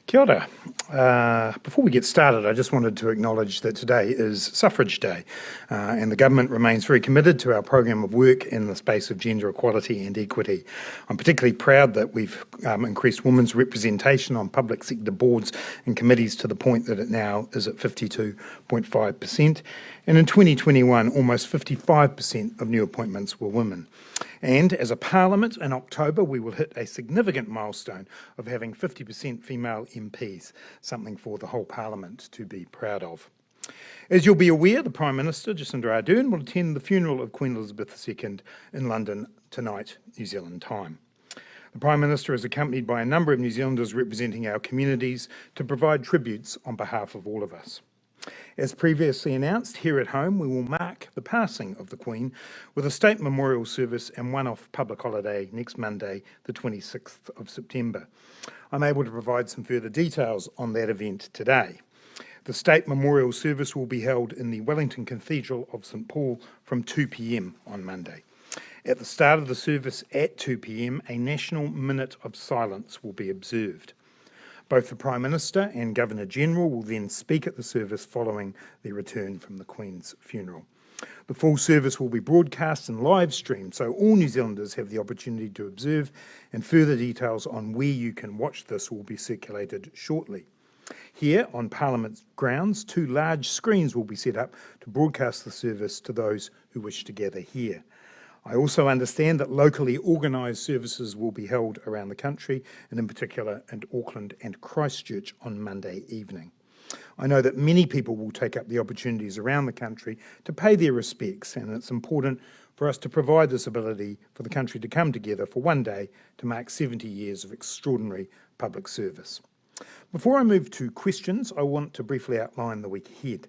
Kia ora. Before we get started, I just wanted to acknowledge that today is Suffrage Day, and the government remains very committed to our program of work in the space of gender equality and equity. I'm particularly proud that we've increased women's representation on public sector boards and committees to the point that it now is at 52.5%, and in 2021 almost 55% of new appointments were women. And as a Parliament in October, we will hit a significant milestone of having 50% female MPs, something for the whole Parliament to be proud of. As you'll be aware, the Prime Minister, Jacinda Ardern, will attend the funeral of Queen Elizabeth II in London tonight, New Zealand time. The Prime Minister is accompanied by a number of New Zealanders representing our communities to provide tributes on behalf of all of us. As previously announced, here at home we will mark the passing of the Queen with a state memorial service and one-off public holiday next Monday, the 26th of September. I'm able to provide some further details on that event today. The state memorial service will be held in the Wellington Cathedral of St Paul from 2 p.m. on Monday. At the start of the service at 2 p.m, a national minute of silence will be observed. Both the Prime Minister and Governor-General will then speak at the service following their return from the Queen's funeral. The full service will be broadcast and live streamed, so all New Zealanders have the opportunity to observe, and further details on where you can watch this will be circulated shortly. Here on Parliament grounds, 2 large screens will be set up to broadcast the service to those who wish to gather here. I also understand that locally organised services will be held around the country, and in particular in Auckland and Christchurch on Monday evening. I know that many people will take up the opportunities around the country to pay their respects, and it's important for us to provide this ability for the country to come together for one day to mark 70 years of extraordinary public service. Before I move to questions, I want to briefly outline the week ahead.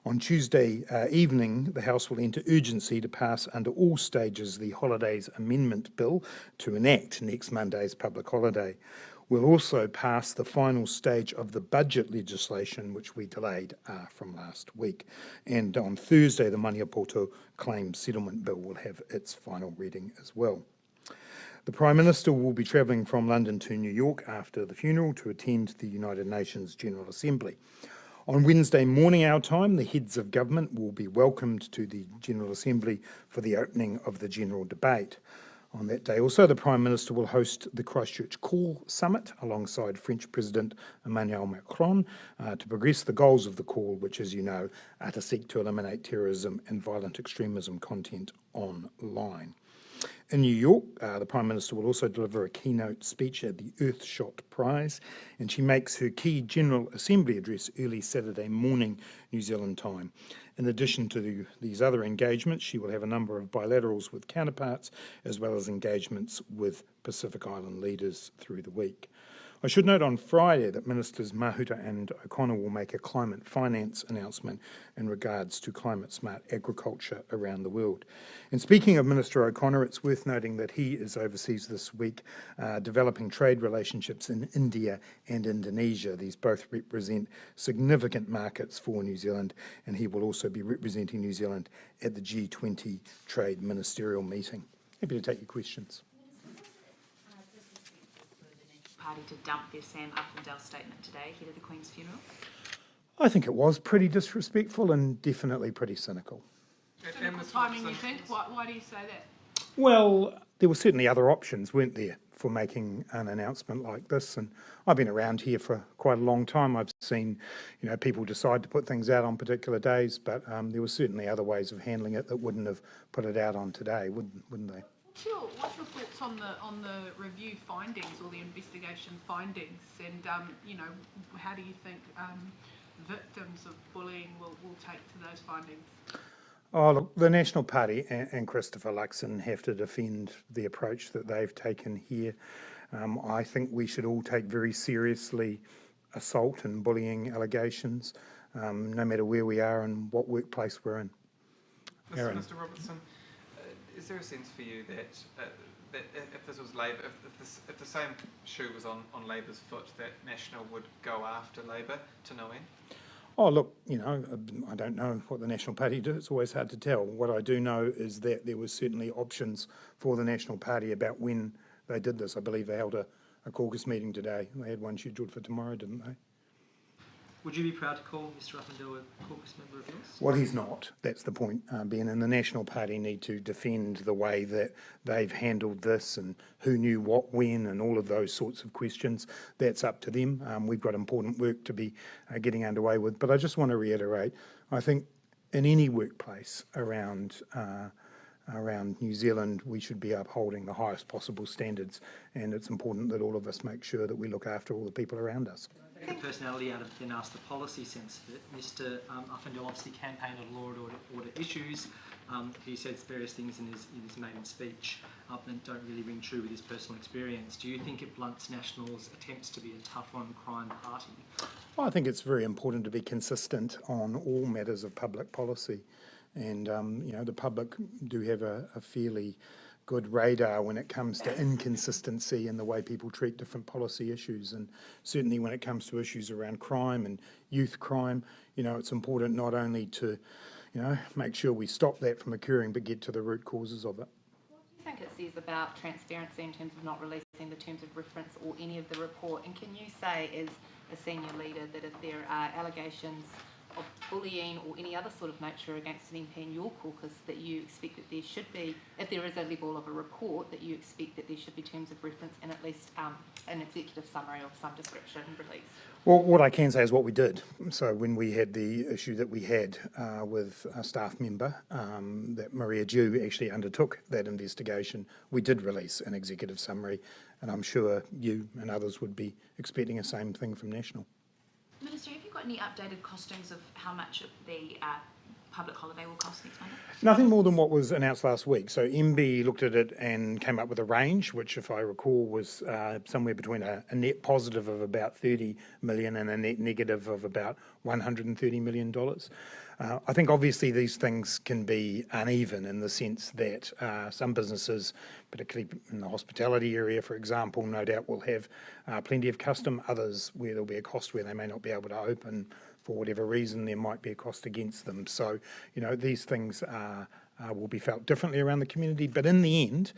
On Tuesday evening, the House will enter urgency to pass under all stages the Holidays Amendment Bill to enact next Monday's public holiday. We'll also pass the final stage of the budget legislation, which we delayed from last week. And on Thursday, the Maniapoto Claims Settlement Bill will have its final reading as well. The Prime Minister will be travelling from London to New York after the funeral to attend the United Nations General Assembly. On Wednesday morning our time, the heads of government will be welcomed to the General Assembly for the opening of the general debate. On that day also, the Prime Minister will host the Christchurch Call Summit alongside French President Emmanuel Macron to progress the goals of the call, which, as you know, are to seek to eliminate terrorism and violent extremism content online. In New York, the Prime Minister will also deliver a keynote speech at the Earthshot Prize, and she makes her key General Assembly address early Saturday morning, New Zealand time. In addition to these other engagements, she will have a number of bilaterals with counterparts, as well as engagements with Pacific Island leaders through the week. I should note on Friday that Ministers Mahuta and O'Connor will make a climate finance announcement in regards to climate-smart agriculture around the world. And speaking of Minister O'Connor, it's worth noting that he is overseas this week developing trade relationships in India and Indonesia. These both represent significant markets for New Zealand, and he will also be representing New Zealand at the G20 Trade Ministerial meeting. Happy to take your questions. Party to dump their Sam Uppendale statement today ahead of the Queen's funeral? I think it was pretty disrespectful and definitely pretty cynical. Cynical timing, you think? Why do you say that? Well, there were certainly other options, weren't there, for making an announcement like this, and I've been around here for quite a long time. I've seen, people decide to put things out on particular days, but there were certainly other ways of handling it that wouldn't have put it out on today, wouldn't they? What's your thoughts on the review findings or the investigation findings, and how do you think victims of bullying will take to those findings? Oh, look, the National Party and Christopher Luxon have to defend the approach that they've taken here. I think we should all take very seriously assault and bullying allegations, no matter where we are and what workplace we're in. Mr. Robertson, is there a sense for you that if this was Labor, if the same shoe was on Labor's foot, that National would go after Labor to no end? Oh, look, I don't know what the National Party did. It's always hard to tell. What I do know is that there was certainly options for the National Party about when they did this. I believe they held a a caucus meeting today. They had one scheduled for tomorrow, didn't they? Would you be proud to call Mr Uppendale a caucus member of yours? Well, he's not. That's the point, Ben. And the National Party need to defend the way that they've handled this and who knew what when and all of those sorts of questions. That's up to them. We've got important work to be getting underway with. But I just want to reiterate, I think in any workplace around New Zealand, we should be upholding the highest possible standards, and it's important that all of us make sure that we look after all the people around us. Take the personality out of it, then ask the policy sense of it. Mr Uppendale obviously campaigned on law and order issues. He says various things in his maiden speech that don't really ring true with his personal experience. Do you think it blunts National's attempts to be a tough-on-crime party? Well, I think it's very important to be consistent on all matters of public policy. And, the public do have a fairly good radar when it comes to inconsistency in the way people treat different policy issues. And certainly when it comes to issues around crime and youth crime, it's important not only to, make sure we stop that from occurring, but get to the root causes of it. What do you think it says about transparency in terms of not releasing the terms of reference or any of the report? And can you say, as a senior leader, that if there are allegations of bullying or any other sort of nature against an MP in your caucus, that you expect that there should be, if there is a level of a report, that you expect that there should be terms of reference and at least an executive summary of some description released? Well, what I can say is what we did. So when we had the issue that we had with a staff member, that Maria Dew actually undertook that investigation, we did release an executive summary, and I'm sure you and others would be expecting the same thing from National. Minister, have you got any updated costings of how much the public holiday will cost next Monday? Nothing more than what was announced last week. So MB looked at it and came up with a range, which, if I recall, was somewhere between a net positive of about 30 million and a net negative of about $130 million. I think obviously these things can be uneven in the sense that some businesses, particularly in the hospitality area, for example, no doubt will have plenty of custom. Others where there'll be a cost where they may not be able to open for whatever reason, there might be a cost against them. So, these things will be felt differently around the community. But in the end,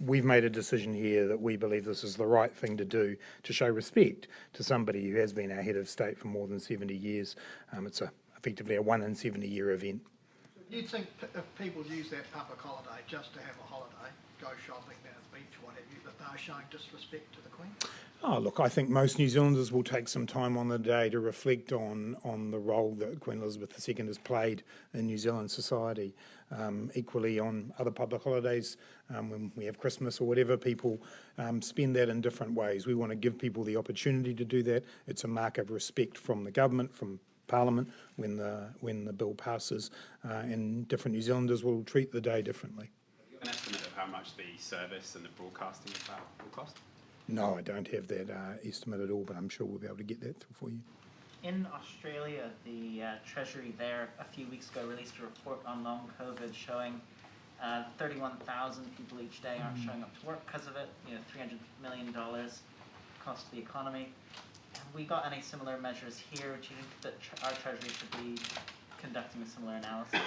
we've made a decision here that we believe this is the right thing to do to show respect to somebody who has been our head of state for more than 70 years. It's effectively a 1 in 70 year event. Do you think if people use that public holiday just to have a holiday, go shopping down the beach, what have you, that they're showing disrespect to the Queen? Oh, look, I think most New Zealanders will take some time on the day to reflect on the role that Queen Elizabeth II has played in New Zealand society. Equally on other public holidays, when we have Christmas or whatever, people spend that in different ways. We want to give people the opportunity to do that. It's a mark of respect from the government, from Parliament, when the bill passes, and different New Zealanders will treat the day differently. Have you got an estimate of how much the service and the broadcasting of that will cost? No, I don't have that estimate at all, but I'm sure we'll be able to get that through for you. In Australia, the Treasury there a few weeks ago released a report on long COVID showing 31,000 people each day aren't showing up to work because of it. $300 million cost to the economy. Have we got any similar measures here? Do you think that our Treasury should be conducting a similar analysis?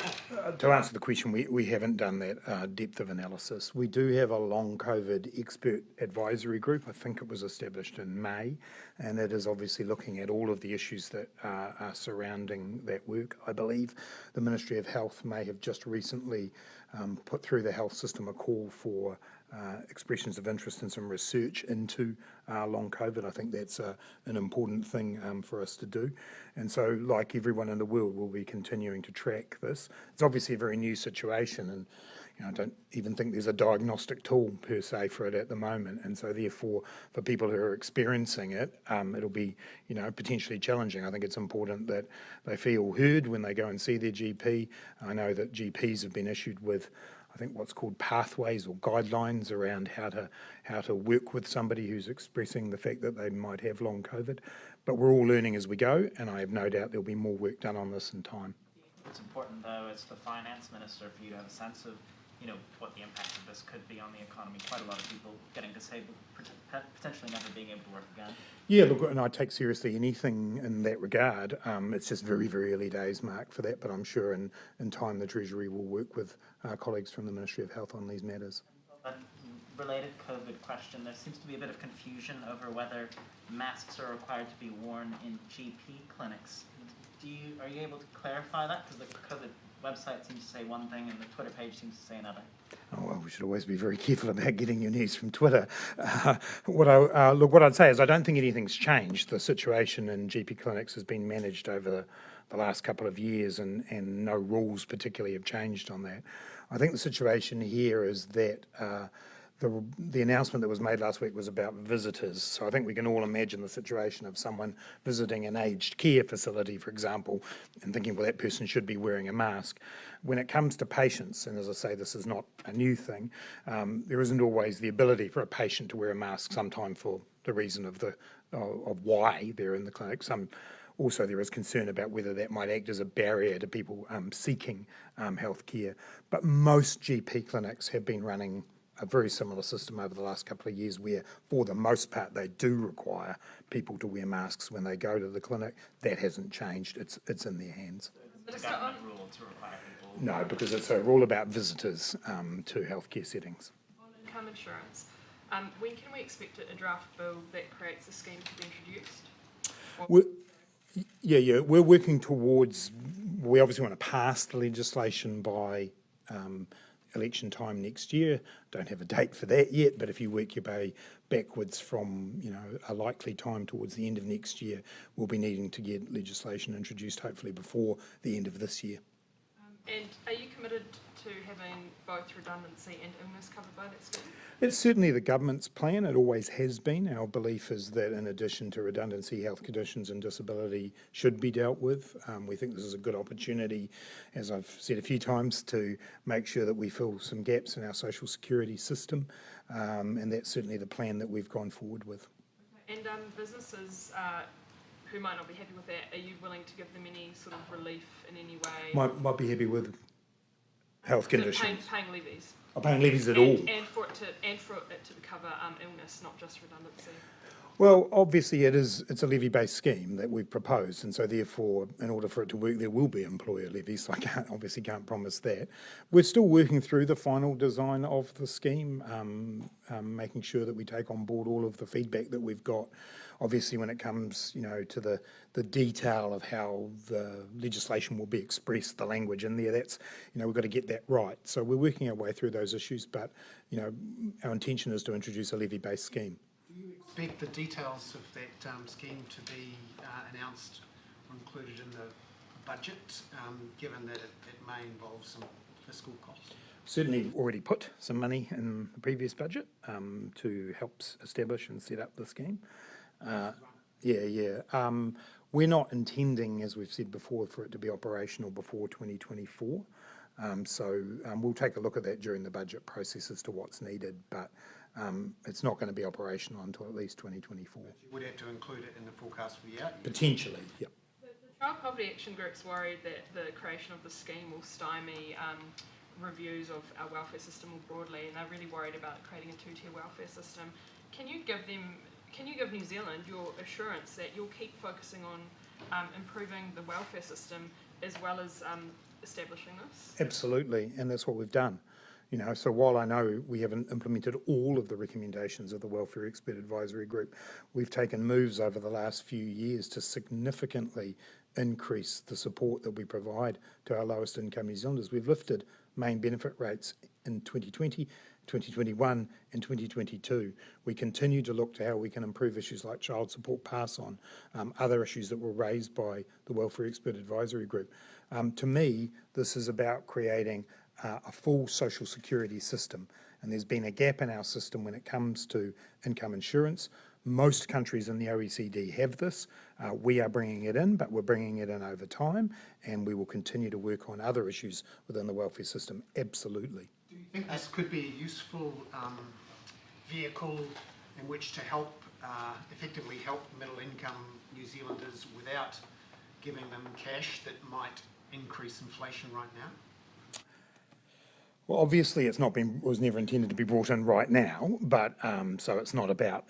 To answer the question, we haven't done that depth of analysis. We do have a long COVID expert advisory group. I think it was established in May, and it is obviously looking at all of the issues that are surrounding that work. I believe the Ministry of Health may have just recently put through the health system a call for expressions of interest in some research into long COVID. I think that's an important thing for us to do. And so, like everyone in the world, we'll be continuing to track this. It's obviously a very new situation, and I don't even think there's a diagnostic tool per se for it at the moment. And so, therefore, for people who are experiencing it, it'll be potentially challenging. I think it's important that they feel heard when they go and see their GP. I know that GPs have been issued with, I think, what's called pathways or guidelines around how to work with somebody who's expressing the fact that they might have long COVID. But we're all learning as we go, and I have no doubt there'll be more work done on this in time. It's important, though, as the finance minister, for you to have a sense of what the impact of this could be on the economy. Quite a lot of people getting disabled, potentially never being able to work again. Yeah, look, and I take seriously anything in that regard. It's just very, very early days, Mark, for that, but I'm sure in time the Treasury will work with our colleagues from the Ministry of Health on these matters. related COVID question. There seems to be a bit of confusion over whether masks are required to be worn in GP clinics. Are you able to clarify that? Because the COVID website seems to say one thing and the Twitter page seems to say another. Oh, well, we should always be very careful about getting your news from Twitter. What I'd say is I don't think anything's changed. The situation in GP clinics has been managed over the last couple of years, and no rules particularly have changed on that. I think the situation here is that the announcement that was made last week was about visitors. So I think we can all imagine the situation of someone visiting an aged care facility, for example, and thinking, well, that person should be wearing a mask. When it comes to patients, and as I say, this is not a new thing, there isn't always the ability for a patient to wear a mask, sometimes for the reason of why they're in the clinic. Also, there is concern about whether that might act as a barrier to people seeking health care. But most GP clinics have been running a very similar system over the last couple of years where, for the most part, they do require people to wear masks when they go to the clinic. That hasn't changed. It's in their hands. It's a government rule to require people. No, because it's a rule about visitors to healthcare settings. On income insurance, when can we expect a draft bill that creates a scheme to be introduced? We're working towards, we obviously want to pass the legislation by election time next year. Don't have a date for that yet, but if you work your way backwards from a likely time towards the end of next year, we'll be needing to get legislation introduced hopefully before the end of this year. And are you committed to having both redundancy and illness covered by that scheme? It's certainly the government's plan. It always has been. Our belief is that in addition to redundancy, health conditions and disability should be dealt with. We think this is a good opportunity, as I've said a few times, to make sure that we fill some gaps in our social security system, and that's certainly the plan that we've gone forward with. And businesses who might not be happy with that, are you willing to give them any sort of relief in any way? Might be happy with health conditions. Paying levies. Or paying levies at all. And for it to cover illness, not just redundancy. Well, obviously it's a levy-based scheme that we've proposed, and so therefore, in order for it to work, there will be employer levies. So I obviously can't promise that. We're still working through the final design of the scheme, making sure that we take on board all of the feedback that we've got. Obviously, when it comes, to the detail of how the legislation will be expressed, the language in there, that's, we've got to get that right. So we're working our way through those issues, but, our intention is to introduce a levy-based scheme. Do you expect the details of that scheme to be announced or included in the budget, given that it may involve some fiscal costs? Certainly already put some money in the previous budget to help establish and set up the scheme. We're not intending, as we've said before, for it to be operational before 2024. We'll take a look at that during the budget process as to what's needed, but it's not going to be operational until at least 2024. But you would have to include it in the forecast for the out years? Potentially, yep. The Child Poverty Action Group's worried that the creation of the scheme will stymie reviews of our welfare system more broadly, and they're really worried about creating a two-tier welfare system. Can you give New Zealand your assurance that you'll keep focusing on improving the welfare system as well as establishing this? Absolutely, and that's what we've done. So while I know we haven't implemented all of the recommendations of the Welfare Expert Advisory Group, we've taken moves over the last few years to significantly increase the support that we provide to our lowest income New Zealanders. We've lifted main benefit rates in 2020, 2021 and 2022. We continue to look to how we can improve issues like child support pass on, other issues that were raised by the Welfare Expert Advisory Group. To me, this is about creating a full social security system, and there's been a gap in our system when it comes to income insurance. Most countries in the OECD have this. We are bringing it in, but we're bringing it in over time, and we will continue to work on other issues within the welfare system, absolutely. Do you think this could be a useful vehicle in which to effectively help middle income New Zealanders without giving them cash that might increase inflation right now? Well, obviously, it was never intended to be brought in right now, but so it's not about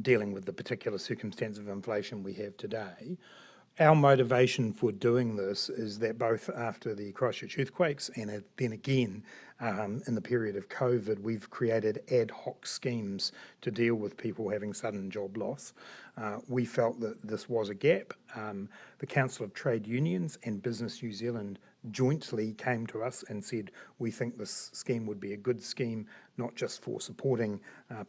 dealing with the particular circumstance of inflation we have today. Our motivation for doing this is that both after the Christchurch earthquakes and then again in the period of COVID, we've created ad hoc schemes to deal with people having sudden job loss. We felt that this was a gap. The Council of Trade Unions and Business New Zealand jointly came to us and said, we think this scheme would be a good scheme, not just for supporting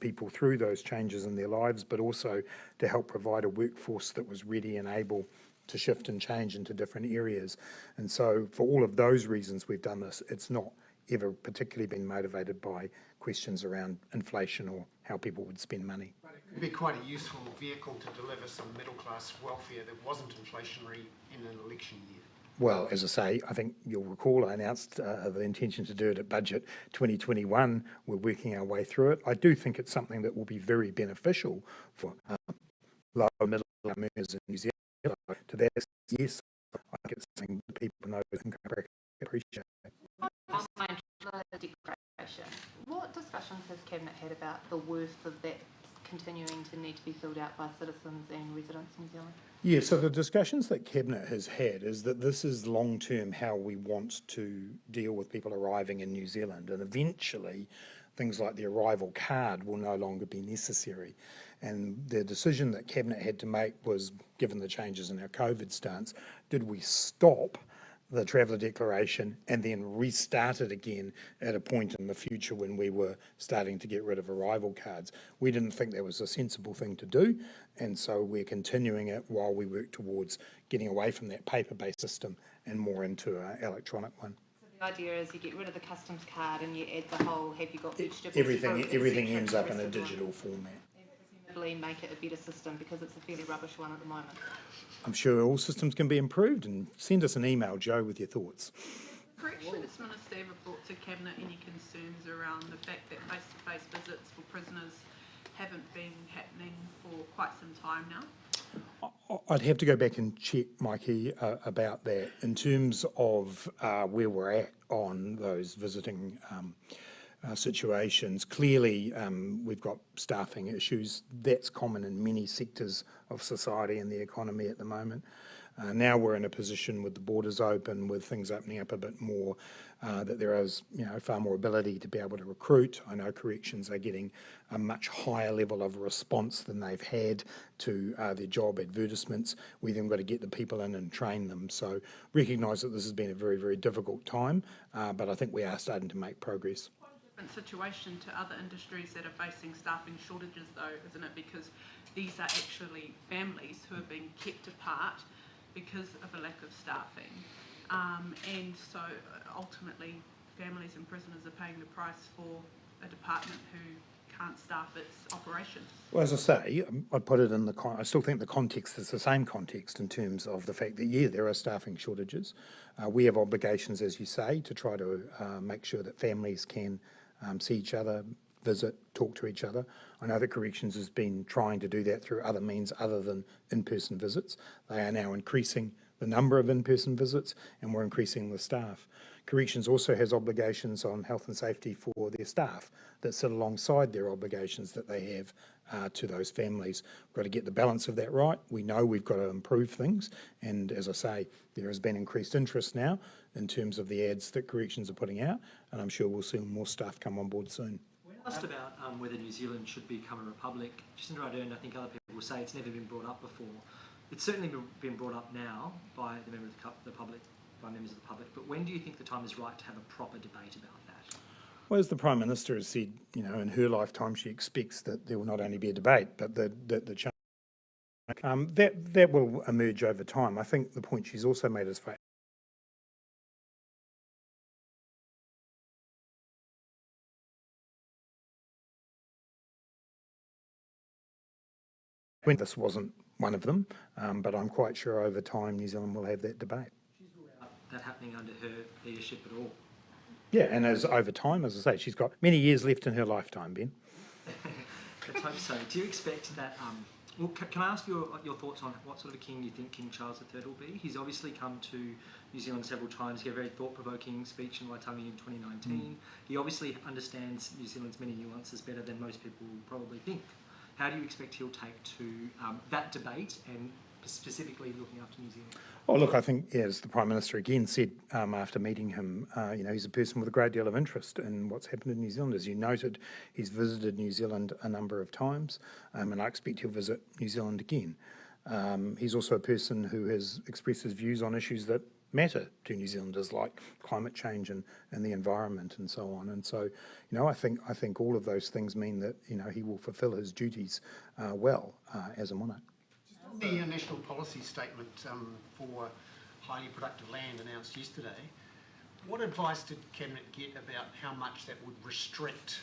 people through those changes in their lives, but also to help provide a workforce that was ready and able to shift and change into different areas. And so for all of those reasons we've done this. It's not ever particularly been motivated by questions around inflation or how people would spend money. But it could be quite a useful vehicle to deliver some middle class welfare that wasn't inflationary in an election year. Well, as I say, I think you'll recall I announced the intention to do it at Budget 2021. We're working our way through it. I do think it's something that will be very beneficial for lower middle income earners in New Zealand. To that, yes, I think it's something that people know and appreciate. Declaration. What discussions has Cabinet had about the worth of that continuing to need to be filled out by citizens and residents in New Zealand? Yeah, so the discussions that Cabinet has had is that this is long-term how we want to deal with people arriving in New Zealand, and eventually things like the arrival card will no longer be necessary. And the decision that Cabinet had to make was, given the changes in our COVID stance, did we stop the Traveller Declaration and then restart it again at a point in the future when we were starting to get rid of arrival cards? We didn't think that was a sensible thing to do, and so we're continuing it while we work towards getting away from that paper-based system and more into an electronic one. The idea is you get rid of the customs card and you add the whole have you got vegetables? Everything ends up in a digital format. And presumably make it a better system because it's a fairly rubbish one at the moment. I'm sure all systems can be improved, and send us an email, Joe, with your thoughts. Corrections Minister ever brought to Cabinet any concerns around the fact that face-to-face visits for prisoners haven't been happening for quite some time now? I'd have to go back and check, Mikey, about that. In terms of where we're at on those visiting situations, clearly we've got staffing issues. That's common in many sectors of society and the economy at the moment. Now we're in a position with the borders open, with things opening up a bit more, that there is, far more ability to be able to recruit. I know corrections are getting a much higher level of response than they've had to their job advertisements. We've then got to get the people in and train them. So recognise that this has been a very, very difficult time, but I think we are starting to make progress. Different situation to other industries that are facing staffing shortages though, isn't it? Because these are actually families who are being kept apart because of a lack of staffing, and so ultimately families and prisoners are paying the price for a department who can't staff its operations. Well, as I say, I put it in I still think the context is the same context in terms of the fact that, yeah, there are staffing shortages. We have obligations, as you say, to try to make sure that families can see each other, visit, talk to each other. I know that Corrections has been trying to do that through other means other than in-person visits. They are now increasing the number of in-person visits, and we're increasing the staff. Corrections also has obligations on health and safety for their staff that sit alongside their obligations that they have to those families. We've got to get the balance of that right. We know we've got to improve things, and as I say, there has been increased interest now in terms of the ads that Corrections are putting out, and I'm sure we'll see more staff come on board soon. Asked about whether New Zealand should become a republic. Jacinda Ardern, I think other people will say it's never been brought up before. It's certainly been brought up now by the members of the public, by members of the public. But when do you think the time is right to have a proper debate about that? Well, as the Prime Minister has said, in her lifetime, she expects that there will not only be a debate, but the change that will emerge over time. I think the point she's also made is when this wasn't one of them, but I'm quite sure over time New Zealand will have that debate. She's ruled out that happening under her leadership at all. Yeah, and as over time, as I say, she's got many years left in her lifetime, Ben. Let's hope so. Do you expect that? Well, can I ask your thoughts on what sort of king you think King Charles III will be? He's obviously come to New Zealand several times. He had a very thought-provoking speech in Waitangi in 2019. He obviously understands New Zealand's many nuances better than most people probably think. How do you expect he'll take to that debate and specifically looking after New Zealand? Oh, look, I think, as the Prime Minister again said after meeting him, he's a person with a great deal of interest in what's happened in New Zealand. As you noted, he's visited New Zealand a number of times, and I expect he'll visit New Zealand again. He's also a person who has expressed his views on issues that matter to New Zealanders, like climate change and the environment and so on. And so, I think all of those things mean that, he will fulfil his duties well as a monarch. The national policy statement for highly productive land announced yesterday, what advice did Cabinet get about how much that would restrict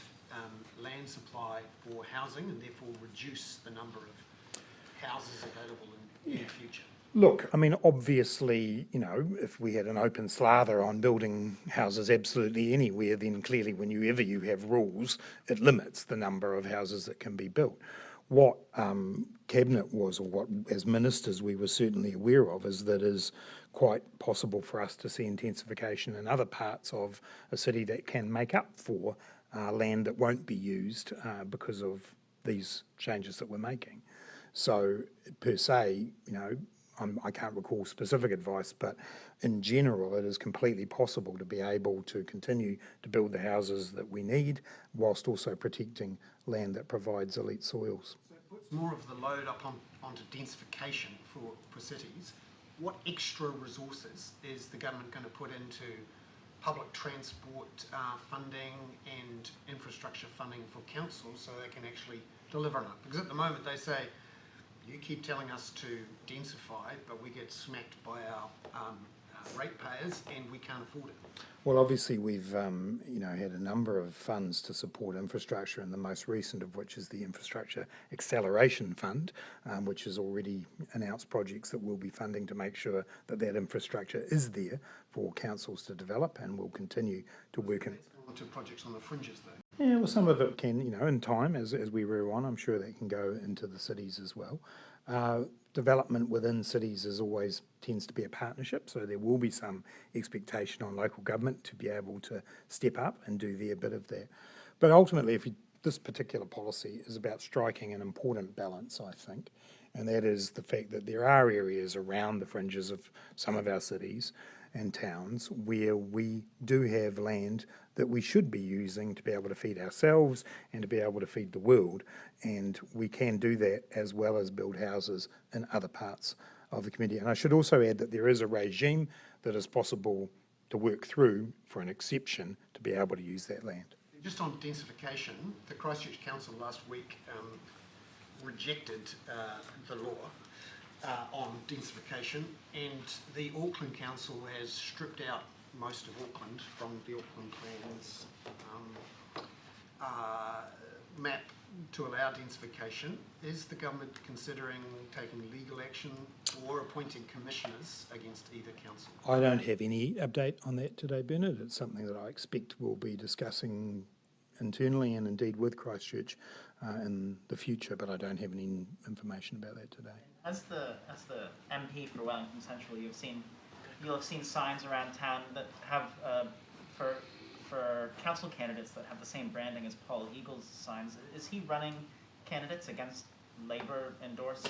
land supply for housing and therefore reduce the number of houses available in the future? Look, I mean, obviously, if we had an open slather on building houses absolutely anywhere, then clearly whenever you have rules, it limits the number of houses that can be built. What Cabinet was, or what as ministers we were certainly aware of, is that it is quite possible for us to see intensification in other parts of a city that can make up for land that won't be used because of these changes that we're making. So, per se, I can't recall specific advice, but in general, it is completely possible to be able to continue to build the houses that we need, whilst also protecting land that provides elite soils. So it puts more of the load up onto densification for cities. What extra resources is the government going to put into public transport funding and infrastructure funding for councils so they can actually deliver on it? Because at the moment they say, you keep telling us to densify, but we get smacked by our ratepayers and we can't afford it. Well, obviously we've had a number of funds to support infrastructure, and the most recent of which is the Infrastructure Acceleration Fund, which has already announced projects that we'll be funding to make sure that infrastructure is there for councils to develop, and we'll continue to work in. To projects on the fringes though. Yeah, well, some of it can, in time, as we rear on, I'm sure that can go into the cities as well. Development within cities always tends to be a partnership, so there will be some expectation on local government to be able to step up and do their bit of that. But ultimately, this particular policy is about striking an important balance, I think, and that is the fact that there are areas around the fringes of some of our cities and towns where we do have land that we should be using to be able to feed ourselves and to be able to feed the world, and we can do that as well as build houses in other parts of the community. And I should also add that there is a regime that is possible to work through for an exception to be able to use that land. Just on densification, the Christchurch Council last week rejected the law on densification, and the Auckland Council has stripped out most of Auckland from the Auckland Plan's map to allow densification. Is the government considering taking legal action or appointing commissioners against either council? I don't have any update on that today, Bernard. It's something that I expect we'll be discussing internally and indeed with Christchurch in the future, but I don't have any information about that today. As the MP for Wellington Central, you'll have seen signs around town that have for council candidates that have the same branding as Paul Eagle's signs. Is he running candidates against Labour endorsed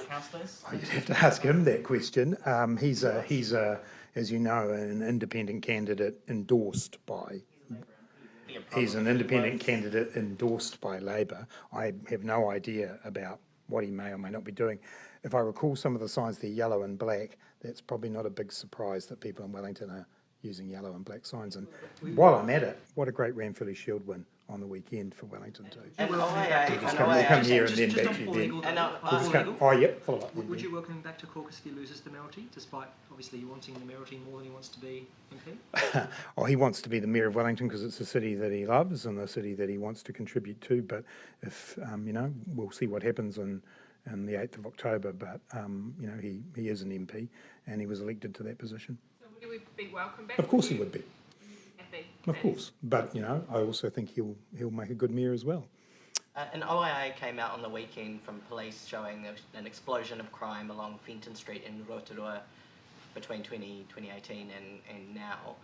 councillors? Oh, you'd have to ask him that question. He's as you know, an independent candidate endorsed by. He's an independent candidate endorsed by Labour. I have no idea about what he may or may not be doing. If I recall some of the signs, they're yellow and black. That's probably not a big surprise that people in Wellington are using yellow and black signs. And while I'm at it, what a great Ranfurly Shield win on the weekend for Wellington too. And We'll come here and then back to you then. Oh, yep, follow up. Would you welcome him back to caucus if he loses the mayoralty, despite obviously wanting the mayoralty more than he wants to be MP? Oh, he wants to be the Mayor of Wellington because it's a city that he loves and a city that he wants to contribute to. But if, we'll see what happens on the 8th of October. But, he is an MP and he was elected to that position. So would he be welcome back? Of course he would be. Happy. Of course. But, I also think he'll make a good mayor as well. An OIA came out on the weekend from police showing an explosion of crime along Fenton Street in Rotorua between 2018 and now.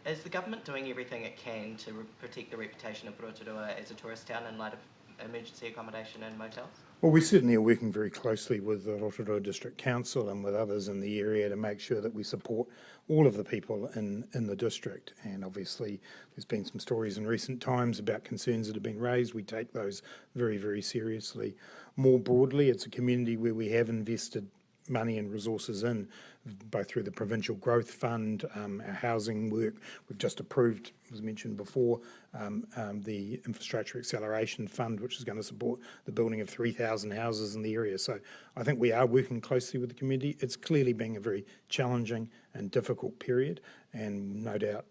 Is the government doing everything it can to protect the reputation of Rotorua as a tourist town in light of emergency accommodation and motels? Well, we certainly are working very closely with the Rotorua District Council and with others in the area to make sure that we support all of the people in the district. And obviously there's been some stories in recent times about concerns that have been raised. We take those very, very seriously. More broadly, it's a community where we have invested money and resources in, both through the Provincial Growth Fund, our housing work. We've just approved, as mentioned before, the Infrastructure Acceleration Fund, which is going to support the building of 3,000 houses in the area. So I think we are working closely with the community. It's clearly been a very challenging and difficult period, and no doubt,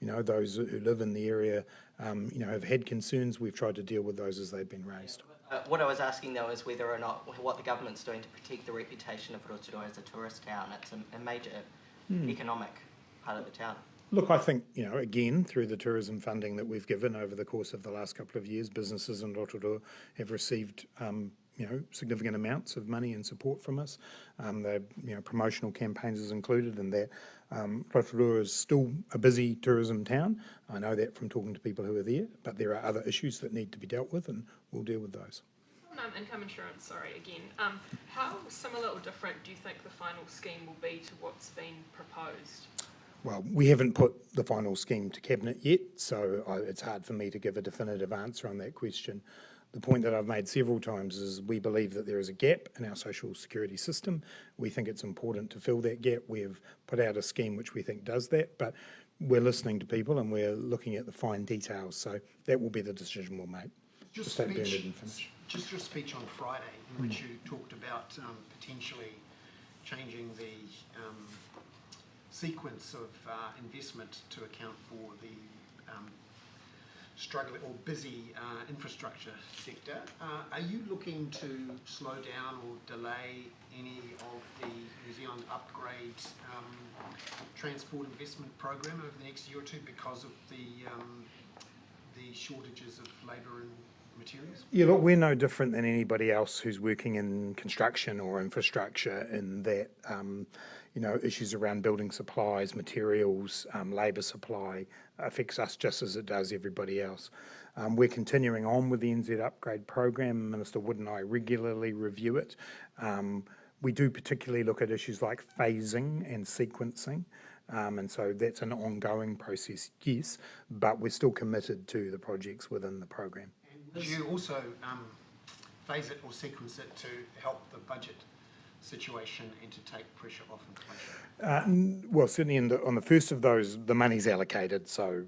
those who live in the area, have had concerns. We've tried to deal with those as they've been raised. What I was asking though is whether or not what the government's doing to protect the reputation of Rotorua as a tourist town. It's a major economic part of the town. Look, I think, again, through the tourism funding that we've given over the course of the last couple of years, businesses in Rotorua have received, significant amounts of money and support from us. Promotional campaigns is included in that. Rotorua is still a busy tourism town. I know that from talking to people who are there, but there are other issues that need to be dealt with, and we'll deal with those. Income insurance, again. How similar or different do you think the final scheme will be to what's been proposed? Well, we haven't put the final scheme to Cabinet yet, so it's hard for me to give a definitive answer on that question. The point that I've made several times is we believe that there is a gap in our social security system. We think it's important to fill that gap. We have put out a scheme which we think does that, but we're listening to people and we're looking at the fine details, so that will be the decision we'll make. Just your speech on Friday, in which you talked about potentially changing the sequence of investment to account for the struggling or busy infrastructure sector. Are you looking to slow down or delay any of the New Zealand Upgrade transport investment program over the next year or two because of the shortages of labour and materials? Yeah, look, we're no different than anybody else who's working in construction or infrastructure in that, issues around building supplies, materials, labour supply affects us just as it does everybody else. We're continuing on with the NZ Upgrade program. Minister Wood and I regularly review it. We do particularly look at issues like phasing and sequencing. And so that's an ongoing process, yes, but we're still committed to the projects within the program. Would you also phase it or sequence it to help the budget situation and to take pressure off inflation? Well, certainly on the first of those, the money's allocated, so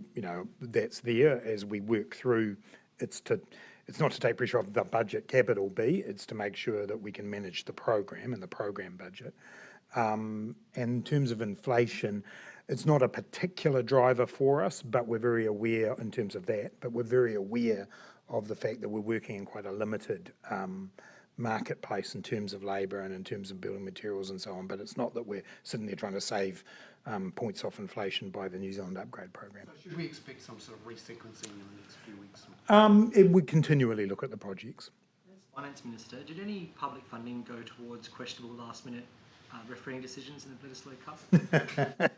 that's there as we work through. It's not to take pressure off the budget, capital B. It's to make sure that we can manage the program and the program budget. And in terms of inflation, it's not a particular driver for us, but we're very aware in terms of that. But we're very aware of the fact that we're working in quite a limited marketplace in terms of labour and in terms of building materials and so on. But it's not that we're sitting there trying to save points off inflation by the New Zealand Upgrade program. So should we expect some sort of resequencing in the next few weeks? We continually look at the projects. As Finance Minister, did any public funding go towards questionable last-minute refereeing decisions in the Legislative Cup?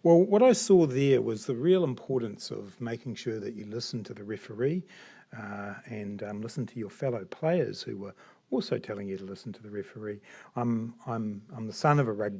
Well, what I saw there was the real importance of making sure that you listen to the referee and listen to your fellow players who were also telling you to listen to the referee. I'm the son of a rugby